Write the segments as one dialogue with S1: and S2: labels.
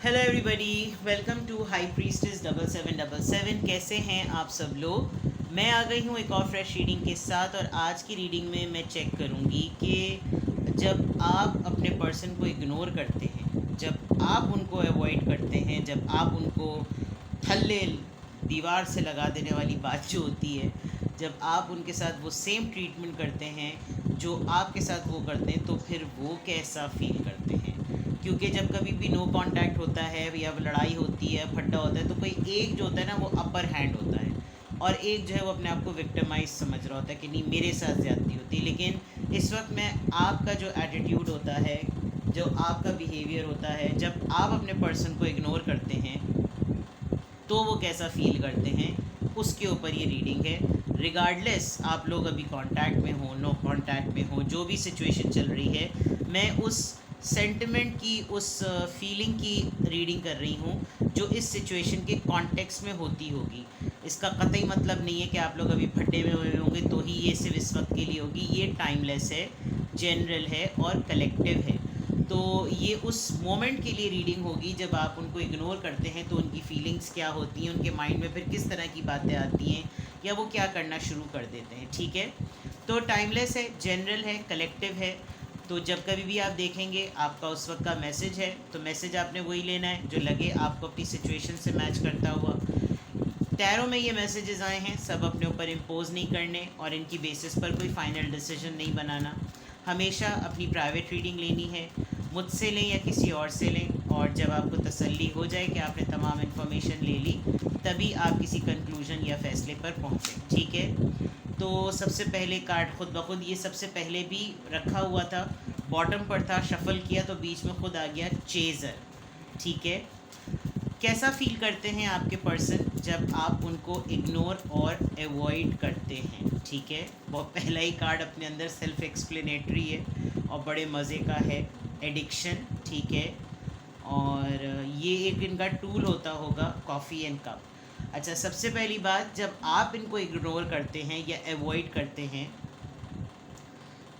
S1: Hello everybody, welcome to High Priestess 7777। कैसे हैं आप सब लोग। मैं आ गई हूँ एक और फ्रेश रीडिंग के साथ। और आज की रीडिंग में मैं चेक करूँगी कि जब आप अपने पर्सन को इग्नोर करते हैं, जब आप उनको अवॉइड करते हैं, जब आप उनको थल्ले दीवार से लगा देने वाली बात जो होती है, जब आप उनके साथ वो सेम ट्रीटमेंट करते हैं जो आपके साथ वो करते हैं, तो फिर वो कैसा फील करते हैं। क्योंकि जब कभी भी नो कांटेक्ट होता है या लड़ाई होती है, फड्डा होता है, तो कोई एक जो होता है ना वो अपर हैंड होता है और एक जो है वो अपने आप को विक्टिमाइज समझ रहा होता है कि नहीं मेरे साथ ज़्यादती होती है। लेकिन इस वक्त में आपका जो एटीट्यूड होता है, जो आपका बिहेवियर होता है, जब आप अपने पर्सन को इग्नोर करते हैं तो वो कैसा फील करते हैं, उसके ऊपर ये रीडिंग है। रिगार्डलेस आप लोग अभी कांटेक्ट में हो, नो कांटेक्ट में हो, जो भी सिचुएशन चल रही है, मैं उस सेंटिमेंट की, उस फीलिंग की रीडिंग कर रही हूँ जो इस सिचुएशन के कॉन्टेक्स्ट में होती होगी। इसका कतई मतलब नहीं है कि आप लोग अभी फड्डे में हुए होंगे तो ही ये सिर्फ इस वक्त के लिए होगी। ये टाइमलेस है, जनरल है और कलेक्टिव है। तो ये उस मोमेंट के लिए रीडिंग होगी जब आप उनको इग्नोर करते हैं तो उनकी फीलिंग्स क्या होती हैं, उनके माइंड में फिर किस तरह की बातें आती हैं या वो क्या करना शुरू कर देते हैं। ठीक है, तो टाइमलेस है, जनरल है, कलेक्टिव है। तो जब कभी भी आप देखेंगे आपका उस वक्त का मैसेज है, तो मैसेज आपने वही लेना है जो लगे आपको अपनी सिचुएशन से मैच करता हुआ। टैरो में ये मैसेजेस आए हैं, सब अपने ऊपर इम्पोज नहीं करने और इनकी बेसिस पर कोई फाइनल डिसीजन नहीं बनाना। हमेशा अपनी प्राइवेट रीडिंग लेनी है, मुझसे लें या किसी और से लें, और जब आपको तसल्ली हो जाए कि आपने तमाम इन्फॉर्मेशन ले ली, तभी आप किसी कंक्लूजन या फैसले पर पहुँचें। ठीक है, तो सबसे पहले कार्ड खुद ब खुद, ये सबसे पहले भी रखा हुआ था, बॉटम पर था, शफल किया तो बीच में खुद आ गया चेज़र। ठीक है, कैसा फील करते हैं आपके पर्सन जब आप उनको इग्नोर और अवॉइड करते हैं। ठीक है, बहुत पहला ही कार्ड अपने अंदर सेल्फ एक्सप्लेनेटरी है और बड़े मज़े का है, एडिक्शन। ठीक है, और ये एक इनका टूल होता होगा, कॉफ़ी एंड कप। अच्छा, सबसे पहली बात, जब आप इनको इग्नोर करते हैं या अवॉइड करते हैं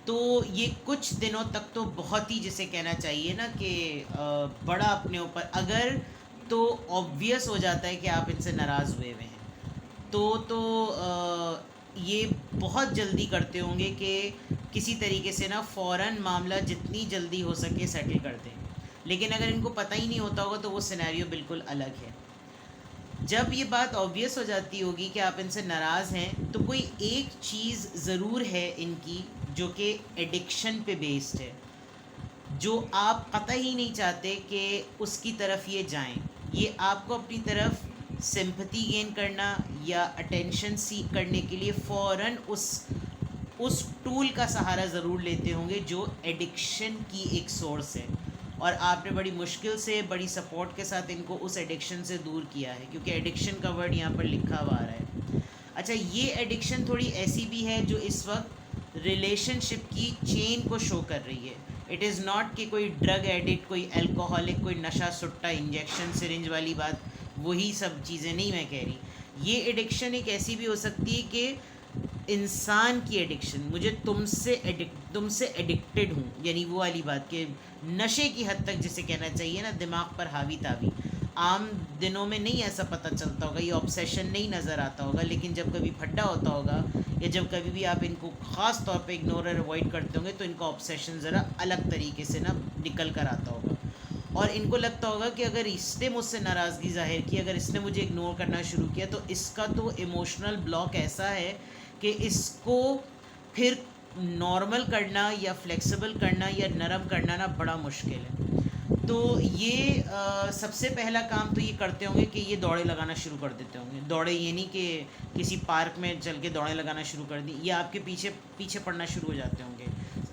S1: तो ये कुछ दिनों तक तो बहुत ही, जिसे कहना चाहिए ना कि बड़ा अपने ऊपर, अगर तो ऑब्वियस हो जाता है कि आप इनसे नाराज़ हुए हुए हैं, ये बहुत जल्दी करते होंगे कि किसी तरीके से ना फ़ौरन मामला जितनी जल्दी हो सके सेटल कर दें। लेकिन अगर इनको पता ही नहीं होता होगा तो वो सिनेरियो बिल्कुल अलग है। जब ये बात ऑब्वियस हो जाती होगी कि आप इनसे नाराज़ हैं, तो कोई एक चीज़ ज़रूर है इनकी जो कि एडिक्शन पे बेस्ड है, जो आप कतई नहीं चाहते कि उसकी तरफ ये जाएं। ये आपको अपनी तरफ सिंपैथी गेन करना या अटेंशन सीक करने के लिए फ़ौरन उस टूल का सहारा ज़रूर लेते होंगे जो एडिक्शन की एक सोर्स है। और आपने बड़ी मुश्किल से, बड़ी सपोर्ट के साथ इनको उस एडिक्शन से दूर किया है, क्योंकि एडिक्शन का वर्ड यहाँ पर लिखा हुआ आ रहा है। अच्छा, ये एडिक्शन थोड़ी ऐसी भी है जो इस वक्त रिलेशनशिप की चेन को शो कर रही है। इट इज़ नॉट कि कोई ड्रग एडिक्ट, कोई अल्कोहलिक, कोई नशा सुट्टा, इंजेक्शन सिरिंज वाली बात, वही सब चीज़ें नहीं मैं कह रही। ये एडिक्शन एक ऐसी भी हो सकती है कि इंसान की एडिक्शन, मुझे तुमसे एडिक्टेड हूँ, यानी वो वाली बात कि नशे की हद तक जिसे कहना चाहिए ना, दिमाग पर हावी तावी। आम दिनों में नहीं ऐसा पता चलता होगा, ये ऑब्सेशन नहीं नज़र आता होगा, लेकिन जब कभी फड्डा होता होगा या जब कभी भी आप इनको ख़ास तौर पे इग्नोर और अवॉइड करते होंगे तो इनका ऑब्सेशन ज़रा अलग तरीके से ना निकल कर आता होगा। और इनको लगता होगा कि अगर इसने मुझसे नाराज़गी ज़ाहिर की, अगर इसने मुझे इग्नोर करना शुरू किया, तो इसका तो इमोशनल ब्लॉक ऐसा है कि इसको फिर नॉर्मल करना या फ्लेक्सिबल करना या नरम करना ना बड़ा मुश्किल है। तो ये सबसे पहला काम तो ये करते होंगे कि ये दौड़े लगाना शुरू कर देते होंगे। दौड़े ये नहीं कि किसी पार्क में चल के दौड़े लगाना शुरू कर दी, या आपके पीछे पीछे पड़ना शुरू हो जाते होंगे,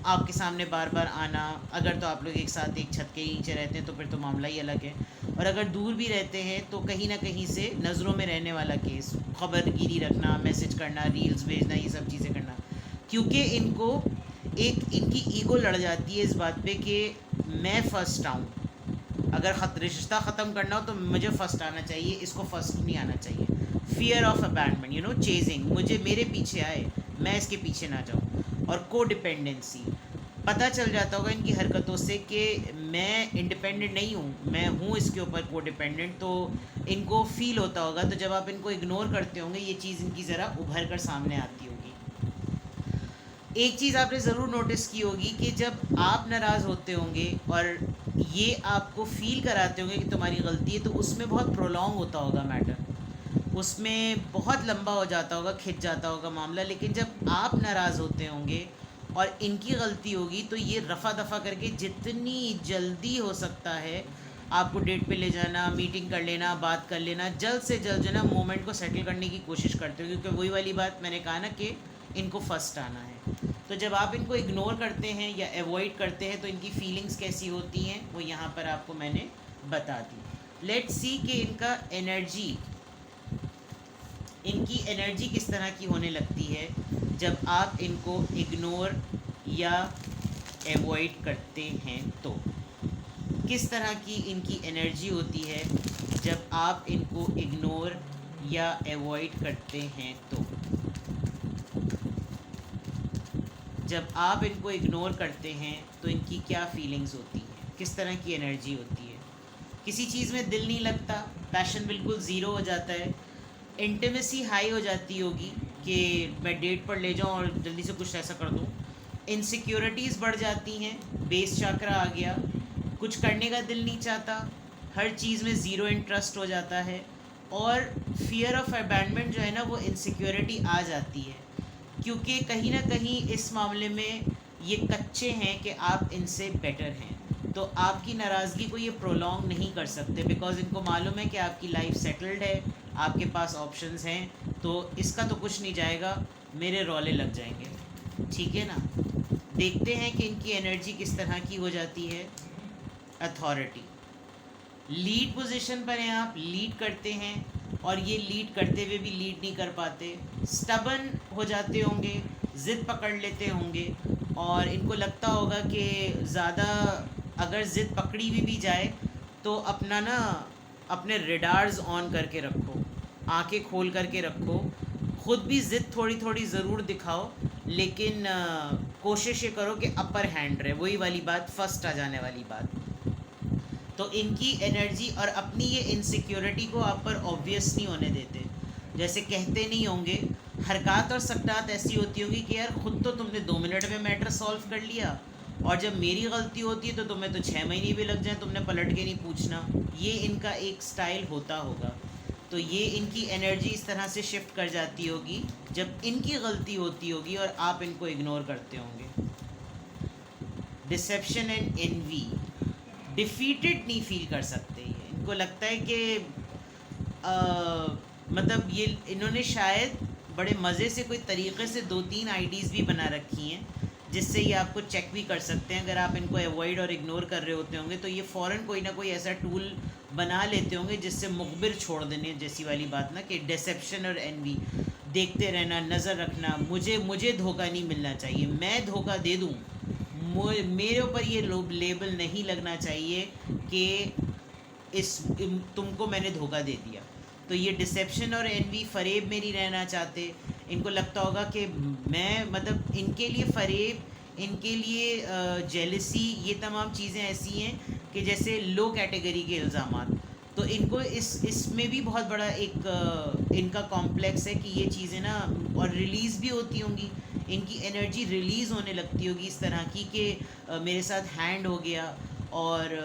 S1: आपके सामने बार बार आना। अगर तो आप लोग एक साथ एक छत के नीचे रहते हैं तो फिर तो मामला ही अलग है, और अगर दूर भी रहते हैं तो कहीं ना कहीं से नज़रों में रहने वाला केस, खबरगिरी रखना, मैसेज करना, रील्स भेजना, ये सब चीज़ें करना। क्योंकि इनको एक, इनकी ईगो लड़ जाती है इस बात पे कि मैं फ़र्स्ट आऊँ, अगर रिश्ता ख़त्म करना हो तो मुझे फ़र्स्ट आना चाहिए, इसको फ़र्स्ट नहीं आना चाहिए। फियर ऑफ अबैंडमेंट, चेजिंग, मुझे मेरे पीछे आए, मैं इसके पीछे ना जाऊँ। और को डिपेंडेंसी, पता चल जाता होगा इनकी हरकतों से कि मैं इंडिपेंडेंट नहीं हूँ, मैं हूँ इसके ऊपर को डिपेंडेंट, तो इनको फील होता होगा। तो जब आप इनको इग्नोर करते होंगे ये चीज़ इनकी ज़रा उभर कर सामने आती होगी। एक चीज़ आपने ज़रूर नोटिस की होगी कि जब आप नाराज़ होते होंगे और ये आपको फील कराते होंगे कि तुम्हारी गलती है, तो उसमें बहुत प्रोलॉन्ग होता होगा मैटर, उसमें बहुत लंबा हो जाता होगा, खिंच जाता होगा मामला। लेकिन जब आप नाराज़ होते होंगे और इनकी गलती होगी तो ये रफ़ा दफ़ा करके जितनी जल्दी हो सकता है आपको डेट पे ले जाना, मीटिंग कर लेना, बात कर लेना, जल्द से जल्द जो है ना मोमेंट को सेटल करने की कोशिश करते हो, क्योंकि वही वाली बात मैंने कहा ना कि इनको फर्स्ट आना है। तो जब आप इनको इग्नोर करते हैं या अवॉइड करते हैं तो इनकी फीलिंग्स कैसी होती हैं वो यहाँ पर आपको मैंने बता दी। लेट्स सी कि इनकी एनर्जी किस तरह की होने लगती है जब आप इनको इग्नोर या अवॉइड करते हैं। तो किस तरह की इनकी एनर्जी होती है जब आप इनको इग्नोर या अवॉइड करते हैं। तो जब आप इनको इग्नोर करते हैं तो इनकी क्या फीलिंग्स होती हैं, किस तरह की एनर्जी होती है। किसी चीज़ में दिल नहीं लगता, पैशन बिल्कुल ज़ीरो हो जाता है, इंटीमेसी हाई हो जाती होगी कि मैं डेट पर ले जाऊं और जल्दी से कुछ ऐसा कर दूं। इनसिक्योरिटीज़ बढ़ जाती हैं, बेस चक्र आ गया, कुछ करने का दिल नहीं चाहता, हर चीज़ में ज़ीरो इंटरेस्ट हो जाता है, और फियर ऑफ अबैंडमेंट जो है ना वो इनसिक्योरिटी आ जाती है, क्योंकि कहीं ना कहीं इस मामले में ये कच्चे हैं कि आप इनसे बेटर हैं। तो आपकी नाराज़गी को ये प्रोलॉन्ग नहीं कर सकते, बिकॉज इनको मालूम है कि आपकी लाइफ सेटल्ड है, आपके पास ऑप्शंस हैं, तो इसका तो कुछ नहीं जाएगा, मेरे रौले लग जाएंगे। ठीक है ना। देखते हैं कि इनकी एनर्जी किस तरह की हो जाती है। अथॉरिटी, लीड पोजीशन पर हैं आप, लीड करते हैं और ये लीड करते हुए भी लीड नहीं कर पाते, स्टबन हो जाते होंगे, ज़िद पकड़ लेते होंगे, और इनको लगता होगा कि ज़्यादा अगर ज़िद पकड़ी भी जाए तो अपने रेडार्स ऑन करके रखो, आंखें खोल करके रखो, ख़ुद भी ज़िद थोड़ी थोड़ी ज़रूर दिखाओ, लेकिन कोशिश ये करो कि अपर हैंड रहे, वही वाली बात, फर्स्ट आ जाने वाली बात। तो इनकी एनर्जी और अपनी ये इनसिक्योरिटी को आप पर ऑब्वियस नहीं होने देते, जैसे कहते नहीं होंगे, हरकत और सकटात ऐसी होती होगी कि यार ख़ुद तो तुमने 2 मिनट में मैटर सॉल्व कर लिया, और जब मेरी गलती होती है तो तुम्हें तो 6 महीने भी लग जाए, तुमने पलट के नहीं पूछना। ये इनका एक स्टाइल होता होगा। तो ये इनकी एनर्जी इस तरह से शिफ्ट कर जाती होगी जब इनकी गलती होती होगी और आप इनको इग्नोर करते होंगे। डिसेप्शन एंड एनवी, डिफीटेड नहीं फील कर सकते ये, इनको लगता है कि मतलब ये इन्होंने शायद बड़े मज़े से कोई तरीक़े से 2-3 आईडीज़ भी बना रखी हैं जिससे ये आपको चेक भी कर सकते हैं। अगर आप इनको अवॉइड और इग्नोर कर रहे होते होंगे तो ये फ़ौरन कोई ना कोई ऐसा टूल बना लेते होंगे जिससे मुखबिर छोड़ देने जैसी वाली बात ना, कि डिसेप्शन और एनवी, देखते रहना, नज़र रखना, मुझे धोखा नहीं मिलना चाहिए, मैं धोखा दे दूँ, मेरे ऊपर ये लेबल नहीं लगना चाहिए कि तुमको मैंने धोखा दे दिया। तो ये डिसेप्शन और एनवी फ़रेब में नहीं रहना चाहते। इनको लगता होगा कि मैं, मतलब इनके लिए फ़रेब, इनके लिए जेलसी, ये तमाम चीज़ें ऐसी हैं कि जैसे लो कैटेगरी के इल्ज़ामात। तो इनको इसमें भी बहुत बड़ा एक इनका कॉम्प्लेक्स है कि ये चीज़ें ना, और रिलीज़ भी होती होंगी, इनकी एनर्जी रिलीज़ होने लगती होगी इस तरह की कि मेरे साथ हैंड हो गया और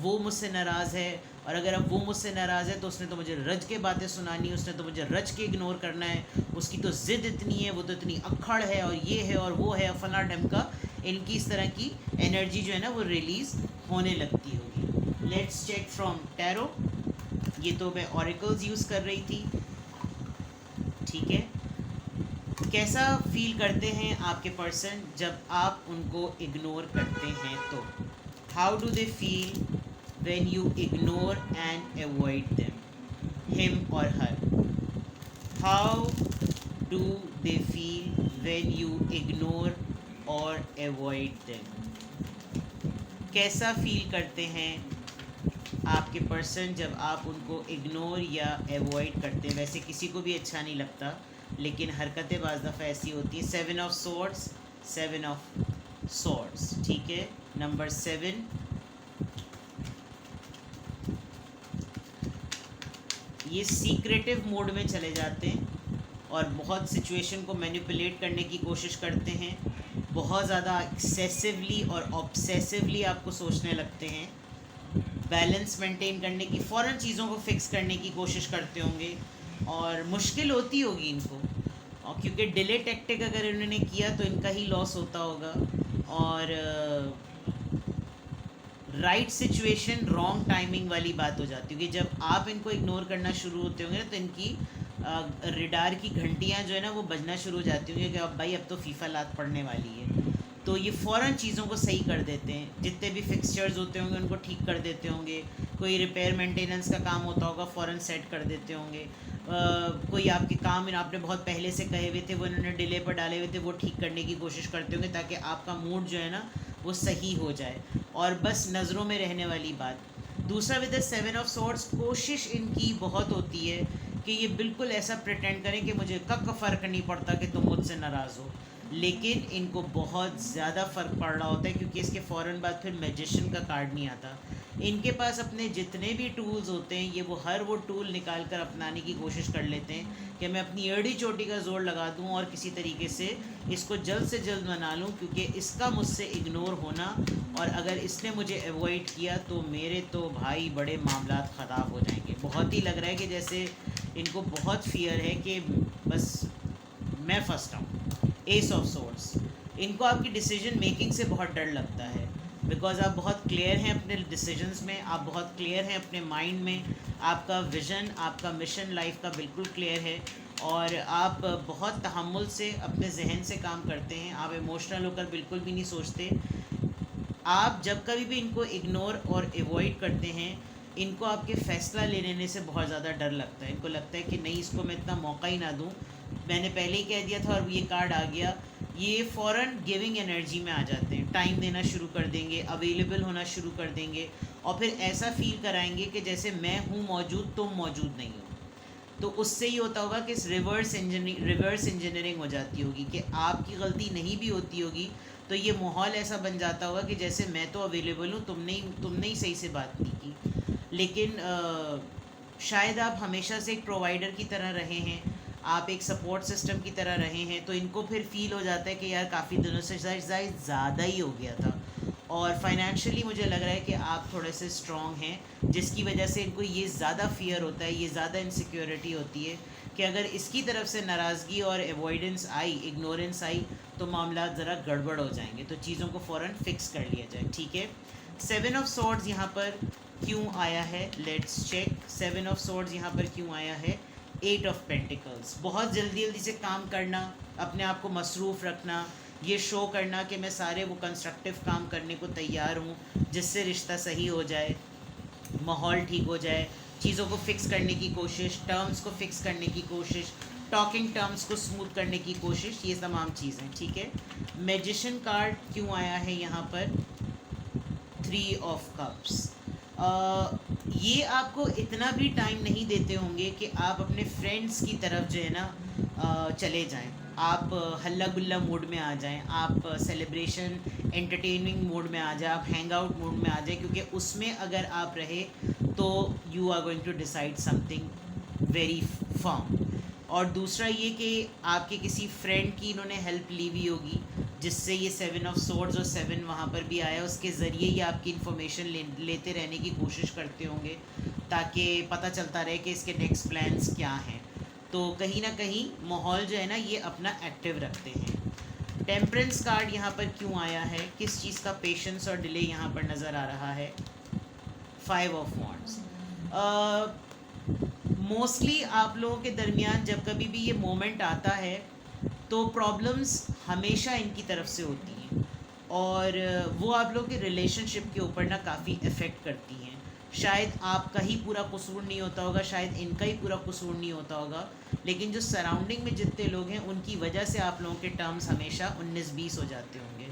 S1: वो मुझसे नाराज़ है, और अगर अब वो मुझसे नाराज़ है तो उसने तो मुझे रज के बातें सुनानी है, उसने तो मुझे रज के इग्नोर करना है, उसकी तो ज़िद इतनी है, वो तो इतनी अक्खड़ है, और ये है और वो है, फला ढमका। इनकी इस तरह की एनर्जी जो है ना वो रिलीज़ होने लगती होगी। Let's check from tarot. ये तो मैं ऑरिकल्स यूज़ कर रही थी। ठीक है, कैसा फील करते हैं आपके पर्सन जब आप उनको इग्नोर करते हैं। तो how do they feel when you ignore and avoid them, him or her? How do they feel when you ignore or avoid them? कैसा फील करते हैं आपके पर्सन जब आप उनको इग्नोर या अवॉइड करते हैं। वैसे किसी को भी अच्छा नहीं लगता, लेकिन हरकतें बाज़ दफ़ा ऐसी होती हैं। 7 ऑफ सोर्ड्स, 7 ऑफ सॉर्ड्स, ठीक है। नंबर 7, ये सीक्रेटिव मोड में चले जाते हैं और बहुत सिचुएशन को मैनिपुलेट करने की कोशिश करते हैं, बहुत ज़्यादा एक्सेसिवली और ऑब्सेसिवली आपको सोचने लगते हैं, बैलेंस मेंटेन करने की, फ़ौरन चीज़ों को फिक्स करने की कोशिश करते होंगे और मुश्किल होती होगी इनको, और क्योंकि डिले टैक्टिक अगर इन्होंने किया तो इनका ही लॉस होता होगा। और राइट सिचुएशन रॉन्ग टाइमिंग वाली बात हो जाती है कि जब आप इनको इग्नोर करना शुरू होते होंगे ना तो इनकी रिडार की घंटियां जो है ना वो बजना शुरू हो जाती होंगी कि अब भाई अब तो फीफा लात पड़ने वाली है। तो ये फ़ौरन चीज़ों को सही कर देते हैं, जितने भी फिक्सचर्स होते होंगे उनको ठीक कर देते होंगे, कोई रिपेयर मेंटेनेंस का काम होता होगा फ़ौरन सेट कर देते होंगे, कोई आपके काम आपने बहुत पहले से कहे हुए थे वो इन्होंने डिले पर डाले हुए थे वो ठीक करने की कोशिश करते होंगे ताकि आपका मूड जो है ना वो सही हो जाए, और बस नज़रों में रहने वाली बात। दूसरा विद द 7 ऑफ सॉर्ड्स, कोशिश इनकी बहुत होती है कि ये बिल्कुल ऐसा प्रिटेंड करें कि मुझे कब का फ़र्क नहीं पड़ता कि तुम मुझसे नाराज़ हो, लेकिन इनको बहुत ज़्यादा फ़र्क पड़ रहा होता है क्योंकि इसके फ़ौरन बाद फिर मैजिशियन का कार्ड नहीं आता। इनके पास अपने जितने भी टूल्स होते हैं ये वो हर वो टूल निकाल कर अपनाने की कोशिश कर लेते हैं कि मैं अपनी एड़ी चोटी का जोर लगा दूं और किसी तरीके से इसको जल्द से जल्द मना लूं, क्योंकि इसका मुझसे इग्नोर होना और अगर इसने मुझे अवॉइड किया तो मेरे तो भाई बड़े मामलात ख़राब हो जाएंगे। बहुत ही लग रहा है कि जैसे इनको बहुत फियर है कि बस मैं फंसता हूँ। एस ऑफ सोर्ड्स, इनको आपकी डिसीजन मेकिंग से बहुत डर लगता है बिकॉज आप बहुत क्लियर हैं अपने डिसीजंस में, आप बहुत क्लियर हैं अपने माइंड में, आपका विज़न आपका मिशन लाइफ का बिल्कुल क्लियर है और आप बहुत तहम्मुल से अपने जहन से काम करते हैं, आप इमोशनल होकर बिल्कुल भी नहीं सोचते। आप जब कभी भी इनको इग्नोर और एवॉइड करते हैं इनको आपके फ़ैसला लेने से बहुत ज़्यादा डर लगता है, इनको लगता है कि नहीं इसको मैं इतना मौका ही ना दूँ, मैंने पहले ही कह दिया था और ये कार्ड आ गया। ये फ़ौरन गिविंग एनर्जी में आ जाते हैं, टाइम देना शुरू कर देंगे, अवेलेबल होना शुरू कर देंगे और फिर ऐसा फील कराएंगे कि जैसे मैं हूँ मौजूद तुम मौजूद नहीं हो। तो उससे ही होता होगा कि रिवर्स इंजीनियरिंग हो जाती होगी कि आपकी गलती नहीं भी होती होगी तो ये माहौल ऐसा बन जाता होगा कि जैसे मैं तो अवेलेबल हूँ, तुमने ही सही से बात नहीं की। लेकिन शायद आप हमेशा से एक प्रोवाइडर की तरह रहे हैं, आप एक सपोर्ट सिस्टम की तरह रहे हैं, तो इनको फिर फील हो जाता है कि यार काफ़ी दिनों से ज़्यादा ही हो गया था और फाइनेंशियली मुझे लग रहा है कि आप थोड़े से स्ट्रॉन्ग हैं जिसकी वजह से इनको ये ज़्यादा फियर होता है, ये ज़्यादा इनसिक्योरिटी होती है कि अगर इसकी तरफ से नाराज़गी और एवॉइडेंस आई, इग्नोरेंस आई तो मामला ज़रा गड़बड़ हो जाएंगे, तो चीज़ों को फ़ौरन फिक्स कर लिया जाए। ठीक है, 7 ऑफ सॉर्ड्स यहाँ पर क्यों आया है, लेट्स चेक। 7 ऑफ सॉर्ड्स यहाँ पर क्यों आया है। 8 ऑफ पेंटिकल्स, बहुत जल्दी से काम करना, अपने आप को मसरूफ़ रखना, ये शो करना कि मैं सारे वो कंस्ट्रक्टिव काम करने को तैयार हूँ जिससे रिश्ता सही हो जाए, माहौल ठीक हो जाए, चीज़ों को फिक्स करने की कोशिश, टर्म्स को फिक्स करने की कोशिश, टॉकिंग टर्म्स को स्मूथ करने की कोशिश, ये तमाम चीज़ें। ठीक है, मैजिशियन कार्ड क्यों आया है यहाँ पर। 3 ऑफ कप्स, ये आपको इतना भी टाइम नहीं देते होंगे कि आप अपने फ्रेंड्स की तरफ जो है ना चले जाएं, आप हल्ला गुल्ला मूड में आ जाएं, आप सेलिब्रेशन एंटरटेनिंग मूड में आ जाएं, आप हैंग आउट मूड में आ जाएं, क्योंकि उसमें अगर आप रहे तो you are going to decide something very firm. और दूसरा ये कि आपके किसी फ्रेंड की इन्होंने हेल्प ली हुई होगी जिससे ये 7 ऑफ सोर्ड्स और 7 वहाँ पर भी आया, उसके ज़रिए ही आपकी इन्फॉर्मेशन लेते रहने की कोशिश करते होंगे ताकि पता चलता रहे कि इसके नेक्स्ट प्लान्स क्या हैं। तो कहीं ना कहीं माहौल जो है ना ये अपना एक्टिव रखते हैं। टेम्परेंस कार्ड यहाँ पर क्यों आया है, किस चीज़ का पेशेंस और डिले यहाँ पर नज़र आ रहा है। 5 ऑफ वॉन्ड्स, मोस्टली आप लोगों के दरमियान जब कभी भी ये मोमेंट आता है तो प्रॉब्लम्स हमेशा इनकी तरफ से होती हैं और वो आप लोगों के रिलेशनशिप के ऊपर ना काफ़ी इफ़ेक्ट करती हैं। शायद आपका ही पूरा कसूर नहीं होता होगा, शायद इनका ही पूरा कसूर नहीं होता होगा, लेकिन जो सराउंडिंग में जितने लोग हैं उनकी वजह से आप लोगों के टर्म्स हमेशा 19-20 हो जाते होंगे।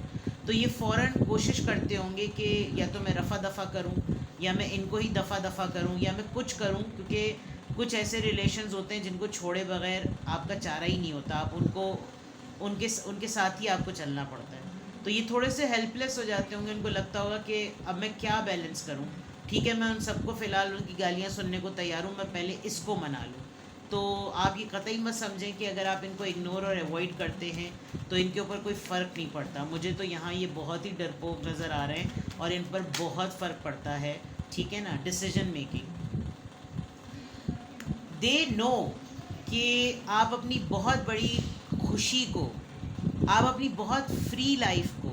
S1: तो ये फ़ौरन कोशिश करते होंगे कि या तो मैं रफ़ा दफ़ा करूं या मैं इनको ही दफ़ा दफ़ा करूं या मैं कुछ करूं, क्योंकि कुछ ऐसे रिलेशंस होते हैं जिनको छोड़े बगैर आपका चारा ही नहीं होता, आप उनके साथ ही आपको चलना पड़ता है। तो ये थोड़े से हेल्पलेस हो जाते होंगे, उनको लगता होगा कि अब मैं क्या बैलेंस करूँ। ठीक है, मैं उन सबको फ़िलहाल उनकी गालियाँ सुनने को तैयार हूँ, मैं पहले इसको मना लूँ। तो आप ये कतई मत समझें कि अगर आप इनको इग्नोर और अवॉइड करते हैं तो इनके ऊपर कोई फ़र्क नहीं पड़ता। मुझे तो यहाँ ये बहुत ही डरपोक नज़र आ रहे हैं और इन पर बहुत फ़र्क पड़ता है, ठीक है ना, डिसीजन मेकिंग। दे नो कि आप अपनी बहुत बड़ी खुशी को, आप अपनी बहुत फ्री लाइफ को,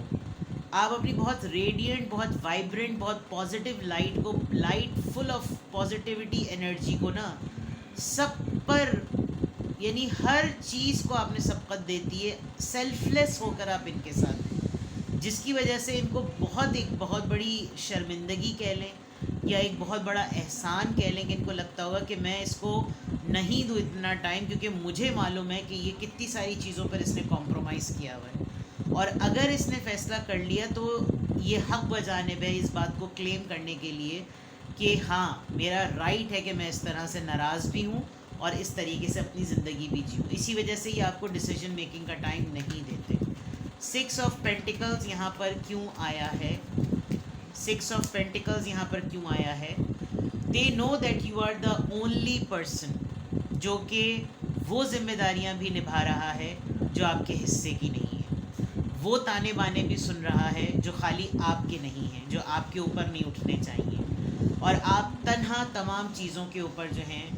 S1: आप अपनी बहुत रेडिएंट, बहुत वाइब्रेंट, बहुत पॉजिटिव लाइट को, light full of positivity energy को ना सब पर, यानी हर चीज़ को आपने सबकत दे दी है, सेल्फलेस होकर आप इनके साथ हैं, जिसकी वजह से इनको बहुत, एक बहुत बड़ी शर्मिंदगी कह लें या एक बहुत बड़ा एहसान कह लें कि इनको लगता होगा कि मैं इसको नहीं दूँ इतना टाइम, क्योंकि मुझे मालूम है कि ये कितनी सारी चीज़ों पर इसने कॉम्प्रोमाइज़ किया हुआ है। और अगर इसने फ़ैसला कर लिया तो ये हक बजानिब है इस बात को क्लेम करने के लिए कि हाँ, मेरा राइट है कि मैं इस तरह से नाराज़ भी हूँ और इस तरीके से अपनी ज़िंदगी भी जीऊँ। इसी वजह से ये आपको डिसीजन मेकिंग का टाइम नहीं देते। 6 ऑफ पेंटिकल्स यहाँ पर क्यों आया है? 6 ऑफ पेंटिकल्स यहाँ पर क्यों आया है? They know that you are the only person जो कि वो जिम्मेदारियाँ भी निभा रहा है जो आपके हिस्से की नहीं है, वो ताने बाने भी सुन रहा है जो खाली आपके नहीं हैं, जो आपके ऊपर नहीं उठने चाहिए, और आप तन्हा तमाम चीज़ों के ऊपर जो हैं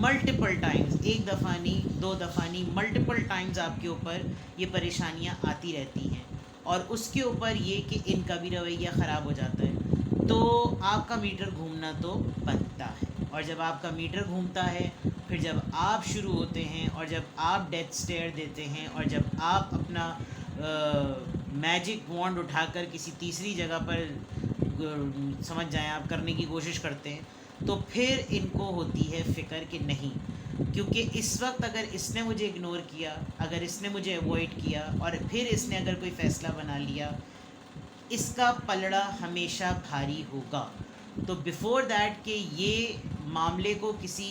S1: मल्टीपल टाइम्स, एक दफ़ा नहीं, दो दफ़ा नहीं, मल्टीपल टाइम्स आपके ऊपर ये परेशानियाँ आती रहती हैं, और उसके ऊपर ये कि इनका भी रवैया ख़राब हो जाता है, तो आपका मीटर घूमना तो बनता है। और जब आपका मीटर घूमता है, फिर जब आप शुरू होते हैं और जब आप डेथ स्टेयर देते हैं और जब आप अपना मैजिक वॉन्ड उठाकर किसी तीसरी जगह पर समझ जाएं आप करने की कोशिश करते हैं, तो फिर इनको होती है फ़िक्र कि नहीं, क्योंकि इस वक्त अगर इसने मुझे इग्नोर किया, अगर इसने मुझे अवॉइड किया और फिर इसने अगर कोई फ़ैसला बना लिया, इसका पलड़ा हमेशा भारी होगा। तो बिफ़ोर दैट कि ये मामले को किसी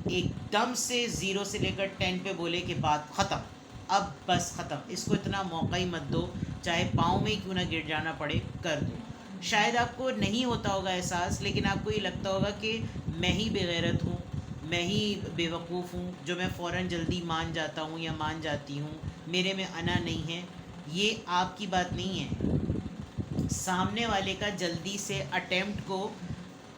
S1: एकदम से 0 से लेकर 10 पे बोले कि बात ख़त्म, अब बस ख़त्म, इसको इतना मौका ही मत दो, चाहे पाँव में ही क्यों ना गिर जाना पड़े, कर दो। शायद आपको नहीं होता होगा एहसास, लेकिन आपको ये लगता होगा कि मैं ही बेगैरत हूँ, मैं ही बेवकूफ़ हूँ जो मैं फ़ौरन जल्दी मान जाता हूँ या मान जाती हूँ, मेरे में अना नहीं है। ये आपकी बात नहीं है, सामने वाले का जल्दी से अटेम्प्ट को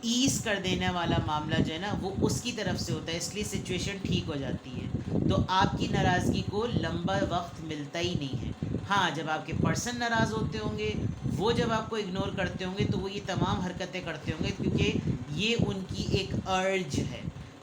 S1: ईज़ कर देने वाला मामला जो है ना, वो उसकी तरफ से होता है, इसलिए सिचुएशन ठीक हो जाती है। तो आपकी नाराज़गी को लंबा वक्त मिलता ही नहीं है। हाँ, जब आपके पर्सन नाराज़ होते होंगे, वो जब आपको इग्नोर करते होंगे, तो वो ये तमाम हरकतें करते होंगे क्योंकि ये उनकी एक अर्ज है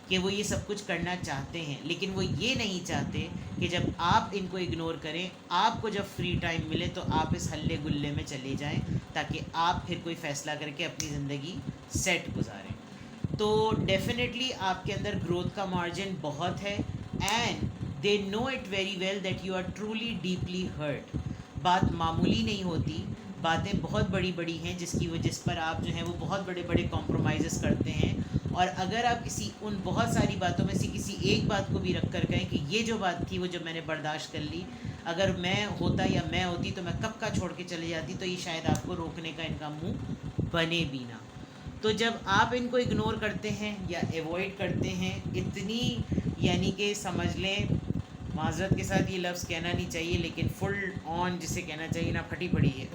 S1: कि वो ये सब कुछ करना चाहते हैं, लेकिन वो ये नहीं चाहते कि जब आप इनको इग्नोर करें, आपको जब फ्री टाइम मिले तो आप इस हल्ले गुल्ले में चले जाएं, ताकि आप फिर कोई फ़ैसला करके अपनी ज़िंदगी सेट गुजारें। तो डेफिनेटली आपके अंदर ग्रोथ का मार्जिन बहुत है, and they know it very well that you are truly deeply hurt. बात मामूली नहीं होती, बातें बहुत बड़ी बड़ी हैं जिस पर आप जो हैं वो बहुत बड़े बड़े कॉम्प्रोमाइज़ करते हैं। और अगर आप किसी उन बहुत सारी बातों में से किसी एक बात को भी रख कर कहें कि ये जो बात थी वो जब मैंने बर्दाश्त कर ली, अगर मैं होता या मैं होती तो मैं कब का छोड़ के चले जाती, तो ये शायद आपको रोकने का इनका मुंह बने भी ना। तो जब आप इनको इग्नोर करते हैं या एवॉइड करते हैं, इतनी, यानी कि समझ लें, माज़रत के साथ ये लफ्ज़ कहना नहीं चाहिए, लेकिन फुल ऑन जिसे कहना चाहिए ना, फटी पड़ी है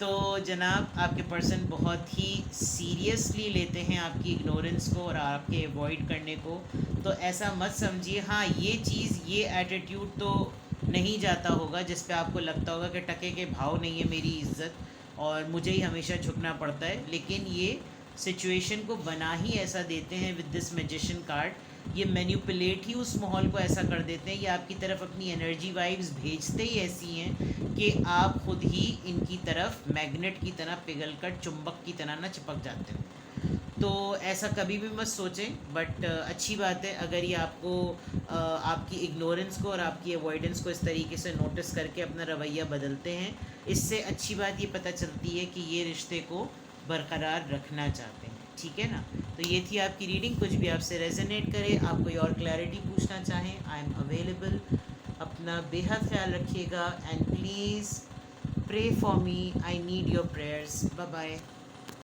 S1: तो जनाब आपके पर्सन बहुत ही सीरियसली लेते हैं आपकी इग्नोरेंस को और आपके अवॉइड करने को। तो ऐसा मत समझिए, हाँ ये चीज़, ये एटीट्यूड तो नहीं जाता होगा जिस पे आपको लगता होगा कि टके के भाव नहीं है मेरी इज़्ज़त और मुझे ही हमेशा झुकना पड़ता है, लेकिन ये सिचुएशन को बना ही ऐसा देते हैं विद दिस मैजिशियन कार्ड, ये मैनिपुलेट ही उस माहौल को ऐसा कर देते हैं, ये आपकी तरफ अपनी एनर्जी वाइब्स भेजते ही ऐसी हैं कि आप ख़ुद ही इनकी तरफ मैग्नेट की तरह पिघल कर चुंबक की तरह ना चिपक जाते हैं। तो ऐसा कभी भी मत सोचें, बट अच्छी बात है अगर ये आपको आपकी इग्नोरेंस को और आपकी अवॉइडेंस को इस तरीके से नोटिस करके अपना रवैया बदलते हैं। इससे अच्छी बात ये पता चलती है कि ये रिश्ते को बरकरार रखना चाहते हैं, ठीक है ना। तो ये थी आपकी रीडिंग, कुछ भी आपसे रेजोनेट करे, आप कोई और क्लैरिटी पूछना चाहें, आई एम अवेलेबल। अपना बेहद ख्याल रखिएगा and please pray for me. I need your prayers. Bye bye.